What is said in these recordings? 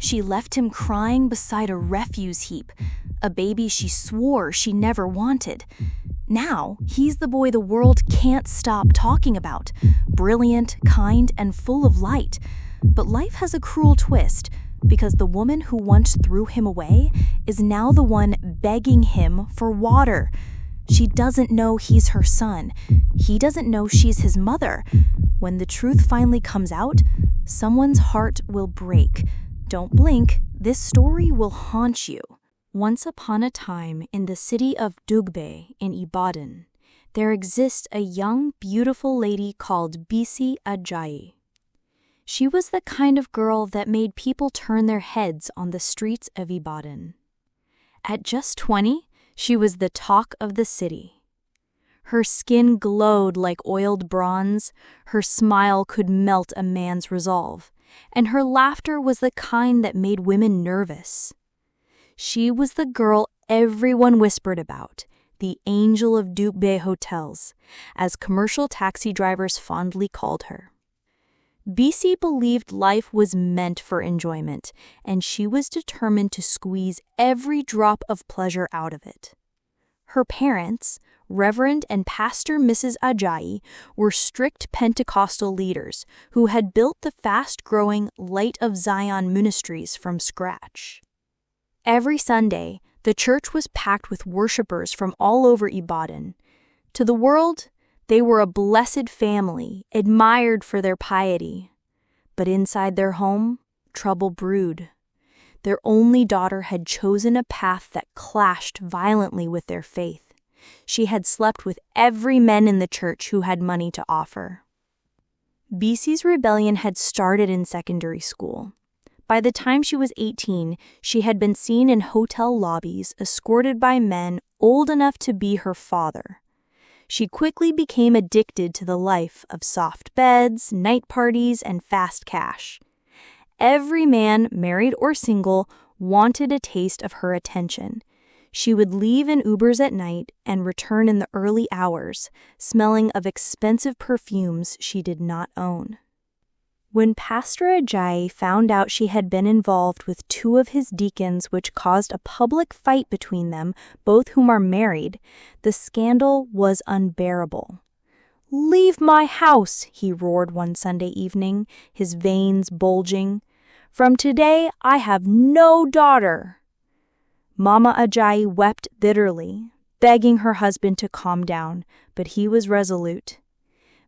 She left him crying beside a refuse heap, a baby she swore she never wanted. Now, he's the boy the world can't stop talking about, brilliant, kind, and full of light. But life has a cruel twist, because the woman who once threw him away is now the one begging him for water. She doesn't know he's her son. He doesn't know she's his mother. When the truth finally comes out, someone's heart will break. Don't blink, this story will haunt you. Once upon a time, in the city of Dugbe in Ibadan, there exists a young, beautiful lady called Bisi Ajayi. She was the kind of girl that made people turn their heads on the streets of Ibadan. At just 20, she was the talk of the city. Her skin glowed like oiled bronze, her smile could melt a man's resolve, and her laughter was the kind that made women nervous. She was the girl everyone whispered about, the angel of Dugbe hotels, as commercial taxi drivers fondly called her. Bisi believed life was meant for enjoyment, and she was determined to squeeze every drop of pleasure out of it. Her parents, Reverend and Pastor Mrs. Ajayi, were strict Pentecostal leaders who had built the fast-growing Light of Zion ministries from scratch. Every Sunday, the church was packed with worshipers from all over Ibadan. To the world, they were a blessed family, admired for their piety. But inside their home, trouble brewed. Their only daughter had chosen a path that clashed violently with their faith. She had slept with every man in the church who had money to offer. Bisi's rebellion had started in secondary school. By the time she was 18, she had been seen in hotel lobbies, escorted by men old enough to be her father. She quickly became addicted to the life of soft beds, night parties, and fast cash. Every man, married or single, wanted a taste of her attention. She would leave in Ubers at night and return in the early hours, smelling of expensive perfumes she did not own. When Pastor Ajayi found out she had been involved with two of his deacons, which caused a public fight between them, both whom are married, the scandal was unbearable. "Leave my house," he roared one Sunday evening, his veins bulging. "From today, I have no daughter." Mama Ajayi wept bitterly, begging her husband to calm down, but he was resolute.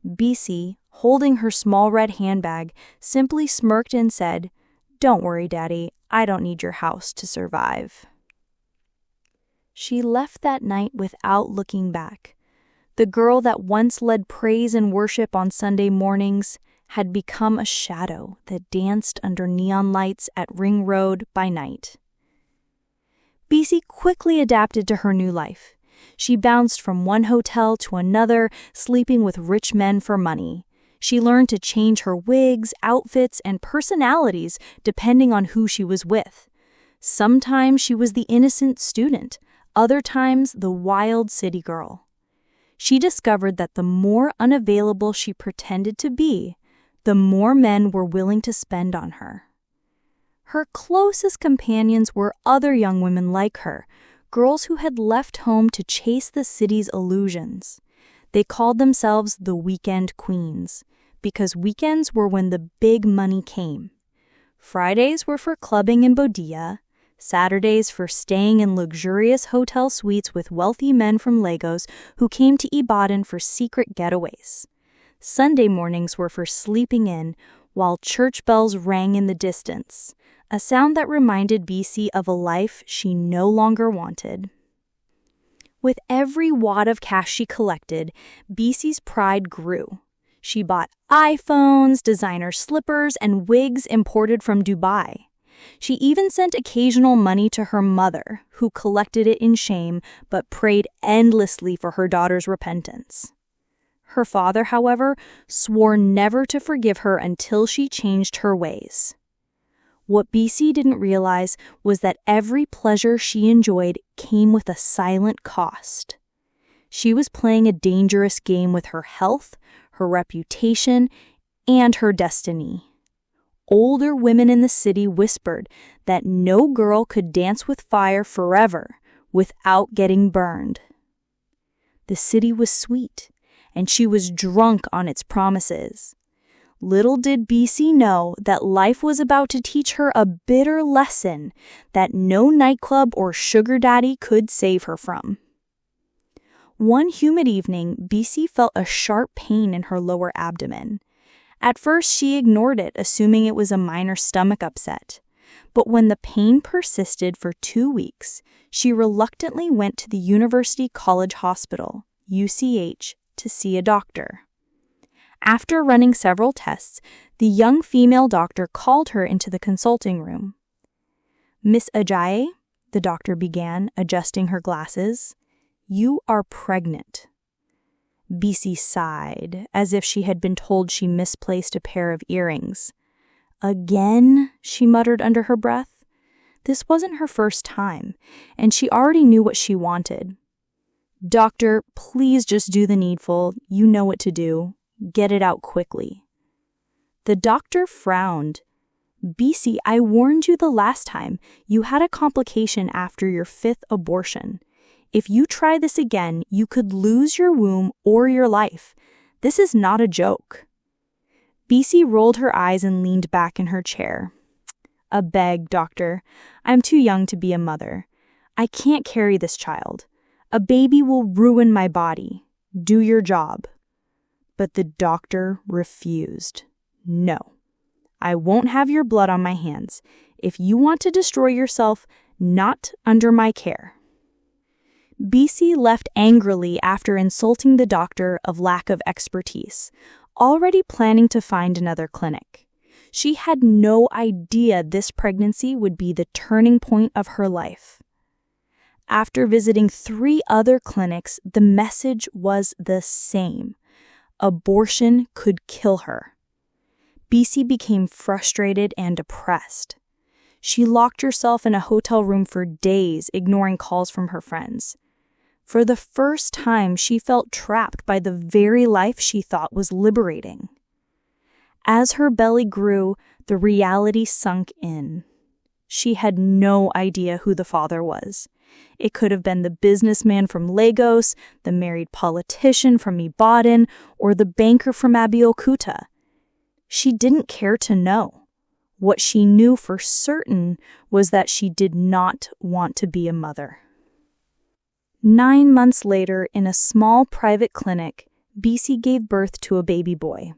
Bisi, holding her small red handbag, simply smirked and said, "Don't worry, Daddy, I don't need your house to survive." She left that night without looking back. The girl that once led praise and worship on Sunday mornings had become a shadow that danced under neon lights at Ring Road by night. Bisi quickly adapted to her new life. She bounced from one hotel to another, sleeping with rich men for money. She learned to change her wigs, outfits, and personalities depending on who she was with. Sometimes she was the innocent student, other times the wild city girl. She discovered that the more unavailable she pretended to be, the more men were willing to spend on her. Her closest companions were other young women like her, girls who had left home to chase the city's illusions. They called themselves the weekend queens, because weekends were when the big money came. Fridays were for clubbing in Bodilla, Saturdays for staying in luxurious hotel suites with wealthy men from Lagos who came to Ibadan for secret getaways. Sunday mornings were for sleeping in, while church bells rang in the distance, a sound that reminded Bisi of a life she no longer wanted. With every wad of cash she collected, Bisi's pride grew. She bought iPhones, designer slippers, and wigs imported from Dubai. She even sent occasional money to her mother, who collected it in shame but prayed endlessly for her daughter's repentance. Her father, however, swore never to forgive her until she changed her ways. What Bisi didn't realize was that every pleasure she enjoyed came with a silent cost. She was playing a dangerous game with her health, her reputation, and her destiny. Older women in the city whispered that no girl could dance with fire forever without getting burned. The city was sweet, and she was drunk on its promises. Little did BC know that life was about to teach her a bitter lesson that no nightclub or sugar daddy could save her from. One humid evening, BC felt a sharp pain in her lower abdomen. At first, she ignored it, assuming it was a minor stomach upset. But when the pain persisted for 2 weeks, she reluctantly went to the University College Hospital, UCH, to see a doctor. After running several tests, the young female doctor called her into the consulting room. "Miss Ajayi," the doctor began, adjusting her glasses, "you are pregnant." BC sighed, as if she had been told she misplaced a pair of earrings. "Again?" she muttered under her breath. This wasn't her first time, and she already knew what she wanted. "Doctor, please just do the needful. You know what to do. Get it out quickly." The doctor frowned. "BC, I warned you the last time. You had a complication after your 5th abortion. If you try this again, you could lose your womb or your life. This is not a joke." BC rolled her eyes and leaned back in her chair. "A beg, doctor. I'm too young to be a mother. I can't carry this child. A baby will ruin my body. Do your job." But the doctor refused. "No, I won't have your blood on my hands. If you want to destroy yourself, not under my care." BC left angrily after insulting the doctor of lack of expertise, already planning to find another clinic. She had no idea this pregnancy would be the turning point of her life. After visiting 3 other clinics, the message was the same. Abortion could kill her. BC became frustrated and depressed. She locked herself in a hotel room for days, ignoring calls from her friends. For the first time, she felt trapped by the very life she thought was liberating. As her belly grew, the reality sunk in. She had no idea who the father was. It could have been the businessman from Lagos, the married politician from Ibadan, or the banker from Abeokuta. She didn't care to know. What she knew for certain was that she did not want to be a mother. 9 months later, in a small private clinic, BC gave birth to a baby boy.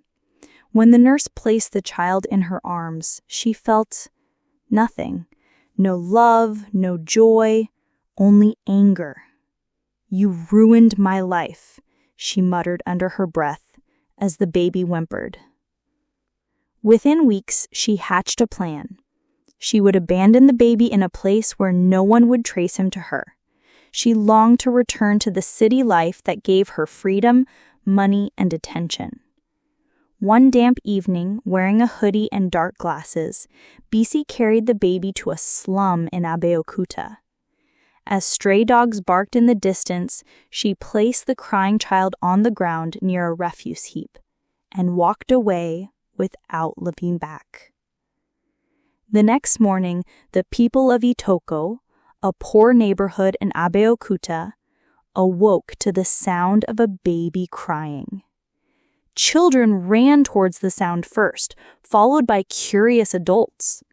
When the nurse placed the child in her arms, she felt nothing. No love, no joy, only anger. "You ruined my life," she muttered under her breath as the baby whimpered. Within weeks, she hatched a plan. She would abandon the baby in a place where no one would trace him to her. She longed to return to the city life that gave her freedom, money, and attention. One damp evening, wearing a hoodie and dark glasses, BC carried the baby to a slum in Abeokuta. As stray dogs barked in the distance, she placed the crying child on the ground near a refuse heap and walked away without looking back. The next morning, the people of Itoko, a poor neighborhood in Abeokuta, awoke to the sound of a baby crying. Children ran towards the sound first, followed by curious adults.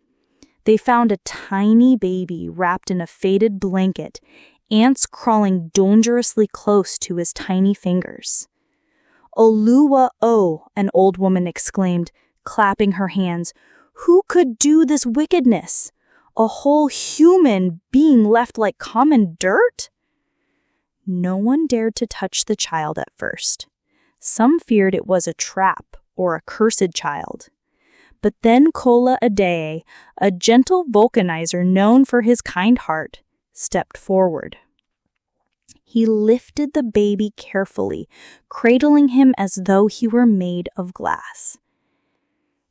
They found a tiny baby wrapped in a faded blanket, ants crawling dangerously close to his tiny fingers. "Oluwa O," an old woman exclaimed, clapping her hands. "Who could do this wickedness? A whole human being left like common dirt?" No one dared to touch the child at first. Some feared it was a trap or a cursed child. But then Kola Adeye, a gentle vulcanizer known for his kind heart, stepped forward. He lifted the baby carefully, cradling him as though he were made of glass.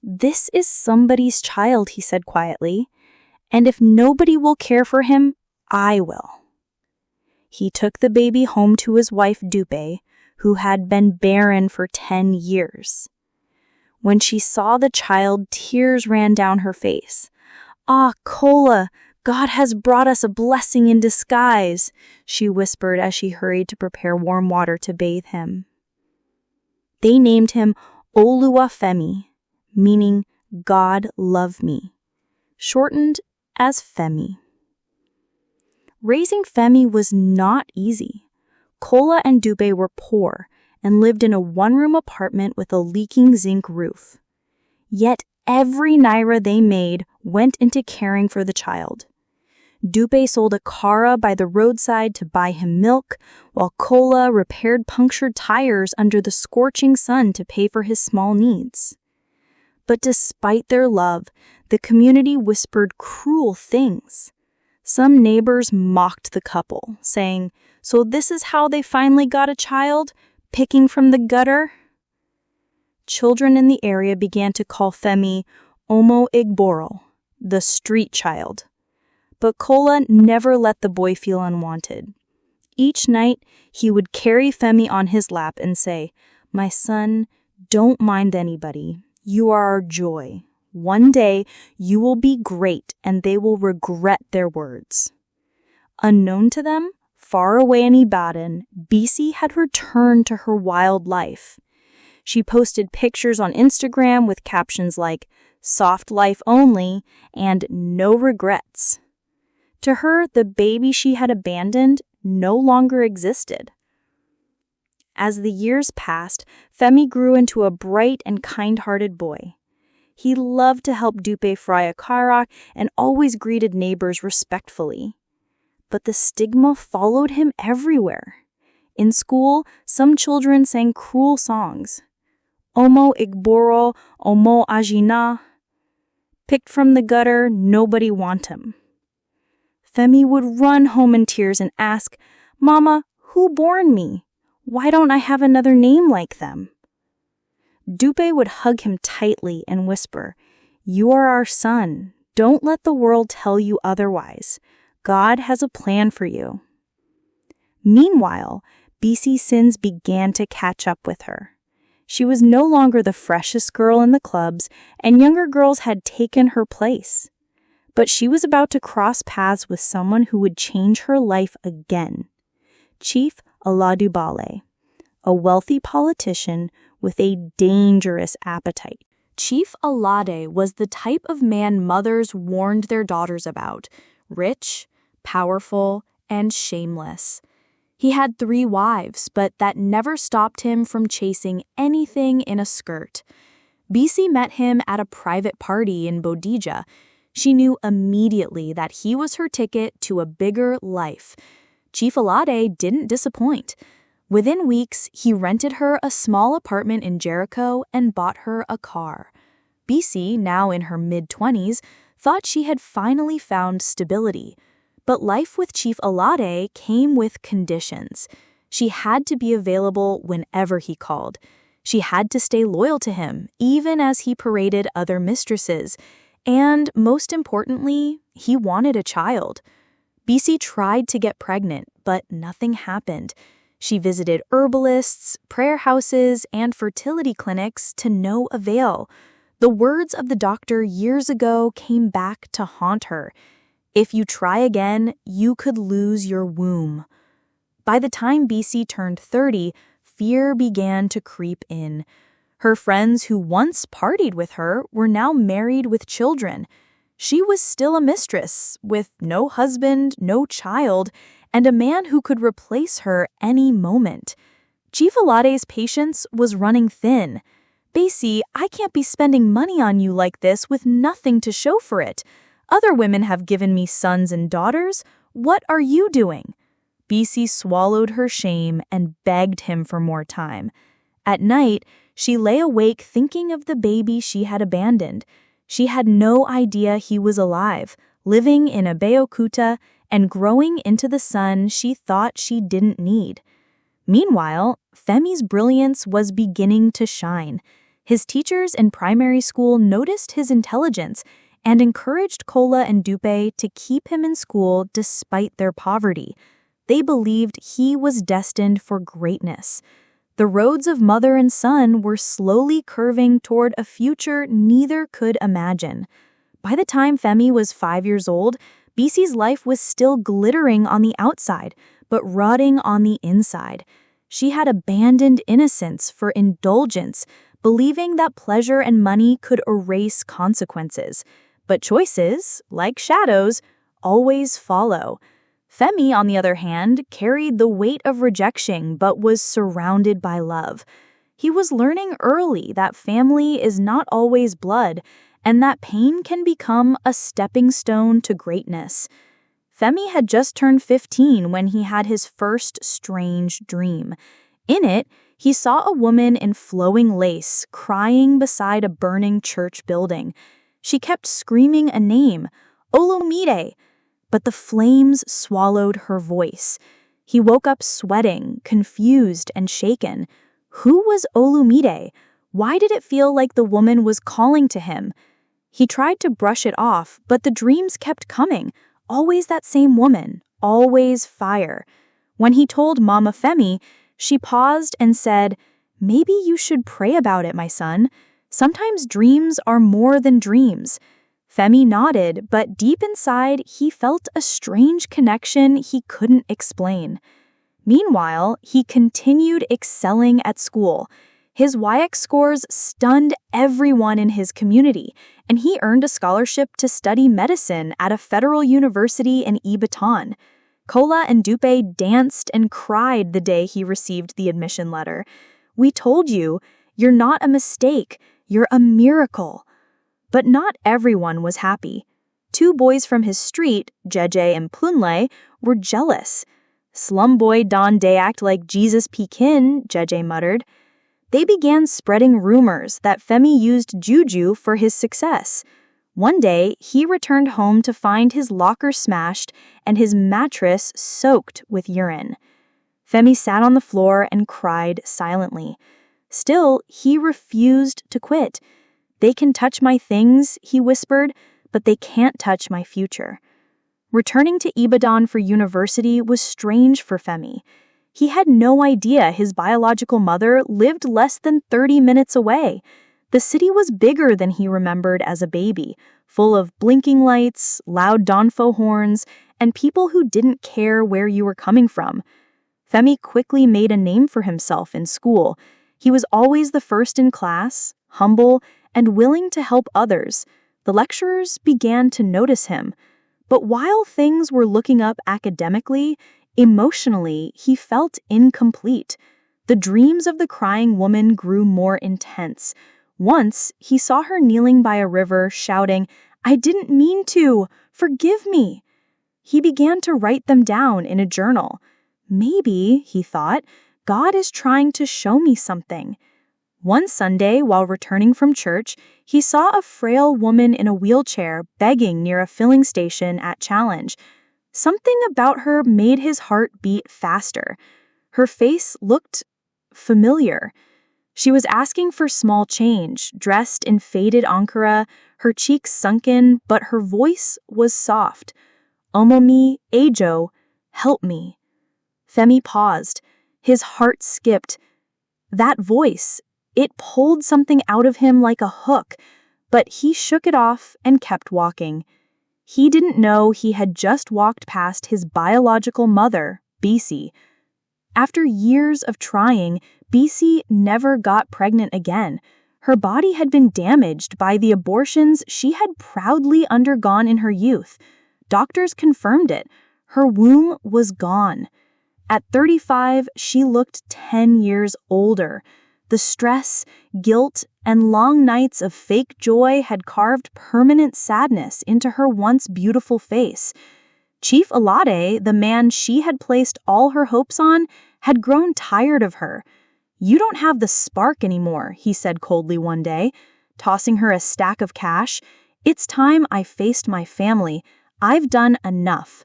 "This is somebody's child," he said quietly, "and if nobody will care for him, I will." He took the baby home to his wife Dupe, who had been barren for 10 years. When she saw the child, tears ran down her face. "Ah, Kola, God has brought us a blessing in disguise," she whispered as she hurried to prepare warm water to bathe him. They named him Oluwafemi, meaning God love me, shortened as Femi. Raising Femi was not easy. Kola and Dupe were poor and lived in a one-room apartment with a leaking zinc roof. Yet every naira they made went into caring for the child. Dupe sold a kara by the roadside to buy him milk, while Kola repaired punctured tires under the scorching sun to pay for his small needs. But despite their love, the community whispered cruel things. Some neighbors mocked the couple, saying, "So this is how they finally got a child? Picking from the gutter?" Children in the area began to call Femi Omo Igboro, the street child. But Kola never let the boy feel unwanted. Each night, he would carry Femi on his lap and say, "My son, don't mind anybody. You are our joy. One day, you will be great and they will regret their words." Unknown to them, far away in Ibadan, BC had returned to her wild life. She posted pictures on Instagram with captions like, "Soft life only," and "No regrets." To her, the baby she had abandoned no longer existed. As the years passed, Femi grew into a bright and kind-hearted boy. He loved to help Dupe fry a kara and always greeted neighbors respectfully. But the stigma followed him everywhere. In school, some children sang cruel songs. "Omo Igboro, Omo Ajina." Picked from the gutter, nobody want him. Femi would run home in tears and ask, "Mama, who born me? Why don't I have another name like them?" Dupe would hug him tightly and whisper, "You are our son. Don't let the world tell you otherwise. God has a plan for you." Meanwhile, BC's sins began to catch up with her. She was no longer the freshest girl in the clubs, and younger girls had taken her place. But she was about to cross paths with someone who would change her life again. Chief Aladubale, a wealthy politician with a dangerous appetite. Chief Alade was the type of man mothers warned their daughters about: rich, powerful, and shameless. He had 3 wives, but that never stopped him from chasing anything in a skirt. BC met him at a private party in Bodija. She knew immediately that he was her ticket to a bigger life. Chief Alade didn't disappoint. Within weeks, he rented her a small apartment in Jericho and bought her a car. BC, now in her mid-20s, thought she had finally found stability. But life with Chief Alade came with conditions. She had to be available whenever he called. She had to stay loyal to him, even as he paraded other mistresses. And most importantly, he wanted a child. BC tried to get pregnant, but nothing happened. She visited herbalists, prayer houses, and fertility clinics to no avail. The words of the doctor years ago came back to haunt her. If you try again, you could lose your womb. By the time BC turned 30, fear began to creep in. Her friends who once partied with her were now married with children. She was still a mistress, with no husband, no child, and a man who could replace her any moment. Chief Alade's patience was running thin. "BC, I can't be spending money on you like this with nothing to show for it. Other women have given me sons and daughters. What are you doing?" BC swallowed her shame and begged him for more time. At night, she lay awake thinking of the baby she had abandoned. She had no idea he was alive, living in Abeokuta and growing into the son she thought she didn't need. Meanwhile, Femi's brilliance was beginning to shine. His teachers in primary school noticed his intelligence and encouraged Kola and Dupe to keep him in school despite their poverty. They believed he was destined for greatness. The roads of mother and son were slowly curving toward a future neither could imagine. By the time Femi was 5 years old, BC's life was still glittering on the outside, but rotting on the inside. She had abandoned innocence for indulgence, believing that pleasure and money could erase consequences. But choices, like shadows, always follow. Femi, on the other hand, carried the weight of rejection but was surrounded by love. He was learning early that family is not always blood, and that pain can become a stepping stone to greatness. Femi had just turned 15 when he had his first strange dream. In it, he saw a woman in flowing lace crying beside a burning church building. She kept screaming a name, Olumide, but the flames swallowed her voice. He woke up sweating, confused and shaken. Who was Olumide? Why did it feel like the woman was calling to him? He tried to brush it off, but the dreams kept coming. Always that same woman, always fire. When he told Mama Femi, she paused and said, "Maybe you should pray about it, my son. Sometimes dreams are more than dreams." Femi nodded, but deep inside, he felt a strange connection he couldn't explain. Meanwhile, he continued excelling at school. His YX scores stunned everyone in his community, and he earned a scholarship to study medicine at a federal university in Ibadan. Kola and Dupe danced and cried the day he received the admission letter. "We told you, you're not a mistake, you're a miracle." But not everyone was happy. 2 boys from his street, Jeje and Plunle, were jealous. "Slum boy Don Day act like Jesus Pekin," Jeje muttered. They began spreading rumors that Femi used juju for his success. One day, he returned home to find his locker smashed and his mattress soaked with urine. Femi sat on the floor and cried silently. Still, he refused to quit. "They can touch my things," he whispered, "but they can't touch my future." Returning to Ibadan for university was strange for Femi. He had no idea his biological mother lived less than 30 minutes away. The city was bigger than he remembered as a baby, full of blinking lights, loud donfo horns, and people who didn't care where you were coming from. Femi quickly made a name for himself in school. He was always the first in class, humble, and willing to help others. The lecturers began to notice him. But while things were looking up academically, emotionally, he felt incomplete. The dreams of the crying woman grew more intense. Once, he saw her kneeling by a river, shouting, "I didn't mean to! Forgive me!" He began to write them down in a journal. Maybe, he thought, God is trying to show me something. One Sunday, while returning from church, he saw a frail woman in a wheelchair begging near a filling station at Challenge. Something about her made his heart beat faster. Her face looked familiar. She was asking for small change, dressed in faded ankara, her cheeks sunken, but her voice was soft. "Omomi, Ejo, help me." Femi paused. His heart skipped. That voice, it pulled something out of him like a hook, but he shook it off and kept walking. He didn't know he had just walked past his biological mother, BC. After years of trying, BC never got pregnant again. Her body had been damaged by the abortions she had proudly undergone in her youth. Doctors confirmed it. Her womb was gone. At 35, she looked 10 years older. The stress, guilt, and long nights of fake joy had carved permanent sadness into her once beautiful face. Chief Alade, the man she had placed all her hopes on, had grown tired of her. "You don't have the spark anymore," he said coldly one day, tossing her a stack of cash. "It's time I faced my family. I've done enough."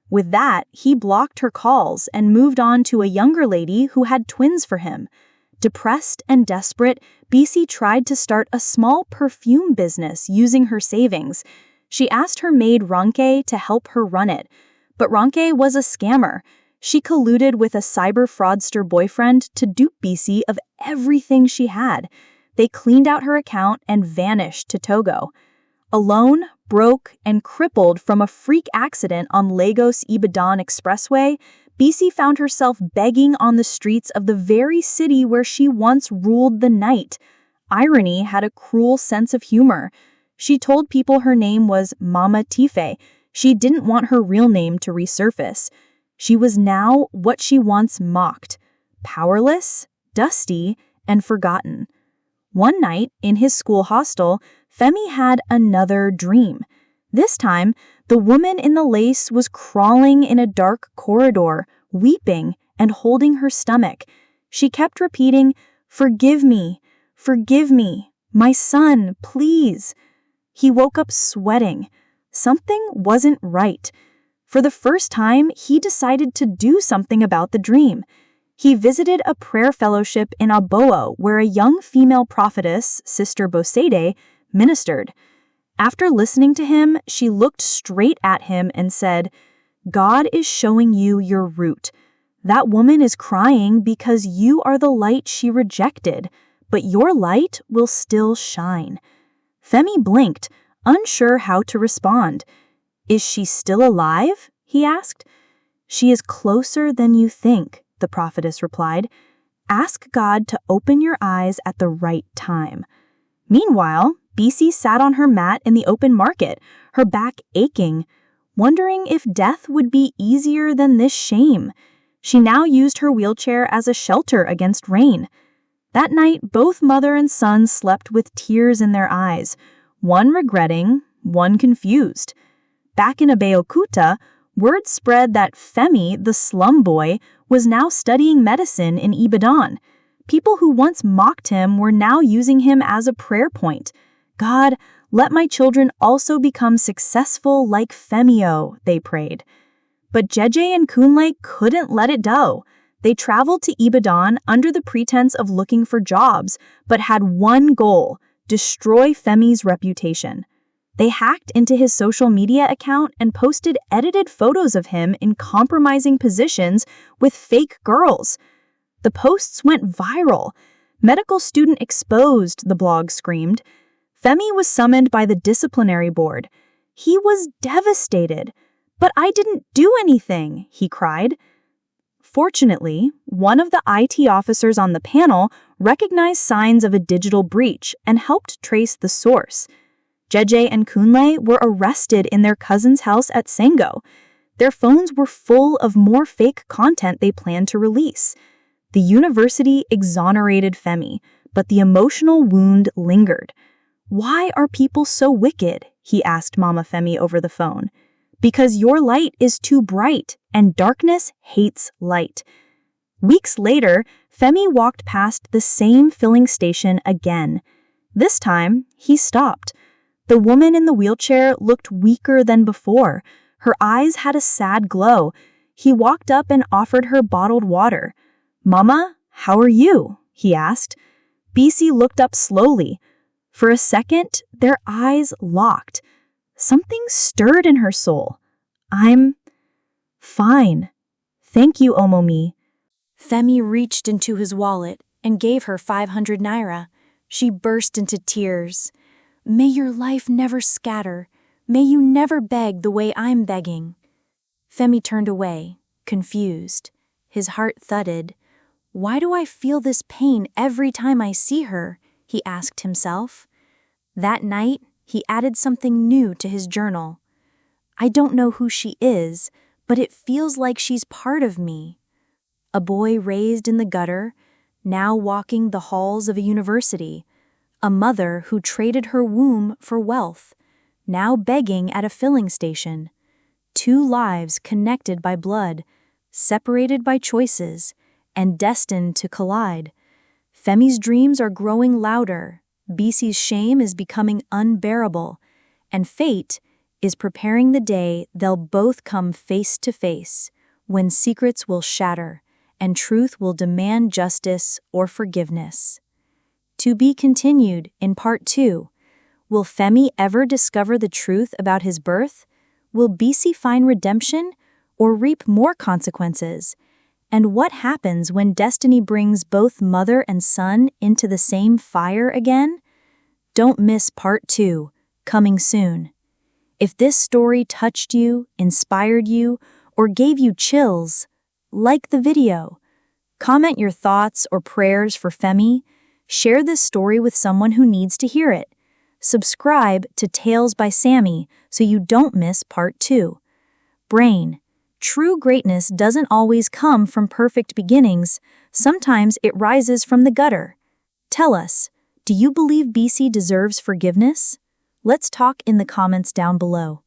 With that, he blocked her calls and moved on to a younger lady who had twins for him. Depressed and desperate, BC tried to start a small perfume business using her savings. She asked her maid Ronke to help her run it. But Ronke was a scammer. She colluded with a cyber fraudster boyfriend to dupe BC of everything she had. They cleaned out her account and vanished to Togo. Alone, broke, and crippled from a freak accident on Lagos-Ibadan Expressway, BC found herself begging on the streets of the very city where she once ruled the night. Irony had a cruel sense of humor. She told people her name was Mama Tife. She didn't want her real name to resurface. She was now what she once mocked: powerless, dusty, and forgotten. One night, in his school hostel, Femi had another dream. This time, the woman in the lace was crawling in a dark corridor, weeping and holding her stomach. She kept repeating, "Forgive me, my son, please." He woke up sweating. Something wasn't right. For the first time, he decided to do something about the dream. He visited a prayer fellowship in Aboa where a young female prophetess, Sister Bosede, ministered. After listening to him, she looked straight at him and said, "God is showing you your root. That woman is crying because you are the light she rejected, but your light will still shine." Femi blinked, unsure how to respond. "Is she still alive?" he asked. "She is closer than you think," the prophetess replied. "Ask God to open your eyes at the right time." Meanwhile, BC sat on her mat in the open market, her back aching, wondering if death would be easier than this shame. She now used her wheelchair as a shelter against rain. That night, both mother and son slept with tears in their eyes, one regretting, one confused. Back in Abeokuta, word spread that Femi, the slum boy, was now studying medicine in Ibadan. People who once mocked him were now using him as a prayer point. "God, let my children also become successful like Femio," they prayed. But Jeje and Kunle couldn't let it go. They traveled to Ibadan under the pretense of looking for jobs, but had one goal: destroy Femi's reputation. They hacked into his social media account and posted edited photos of him in compromising positions with fake girls. The posts went viral. "Medical student exposed," the blog screamed. Femi was summoned by the disciplinary board. He was devastated. "But I didn't do anything," he cried. Fortunately, one of the IT officers on the panel recognized signs of a digital breach and helped trace the source. Jeje and Kunle were arrested in their cousin's house at Sengo. Their phones were full of more fake content they planned to release. The university exonerated Femi, but the emotional wound lingered. "Why are people so wicked?" he asked Mama Femi over the phone. "Because your light is too bright, and darkness hates light." Weeks later, Femi walked past the same filling station again. This time, he stopped. The woman in the wheelchair looked weaker than before. Her eyes had a sad glow. He walked up and offered her bottled water. "Mama, how are you?" he asked. BC looked up slowly. For a second, their eyes locked. Something stirred in her soul. "I'm fine. Thank you, Omomi." Femi reached into his wallet and gave her 500 naira. She burst into tears. "May your life never scatter. May you never beg the way I'm begging." Femi turned away, confused. His heart thudded. "Why do I feel this pain every time I see her?" he asked himself. That night, he added something new to his journal. "I don't know who she is, but it feels like she's part of me." A boy raised in the gutter, now walking the halls of a university. A mother who traded her womb for wealth, now begging at a filling station. Two lives connected by blood, separated by choices, and destined to collide. Femi's dreams are growing louder, BC's shame is becoming unbearable, and fate is preparing the day they'll both come face to face, when secrets will shatter and truth will demand justice or forgiveness. To be continued in Part 2. Will Femi ever discover the truth about his birth? Will BC find redemption? or reap more consequences? And what happens when destiny brings both mother and son into the same fire again? Don't miss part 2, coming soon. If this story touched you, inspired you, or gave you chills, like the video. Comment your thoughts or prayers for Femi. Share this story with someone who needs to hear it. Subscribe to Tales by Sammy so you don't miss part 2. Brain. True greatness doesn't always come from perfect beginnings. Sometimes it rises from the gutter. Tell us, do you believe BC deserves forgiveness? Let's talk in the comments down below.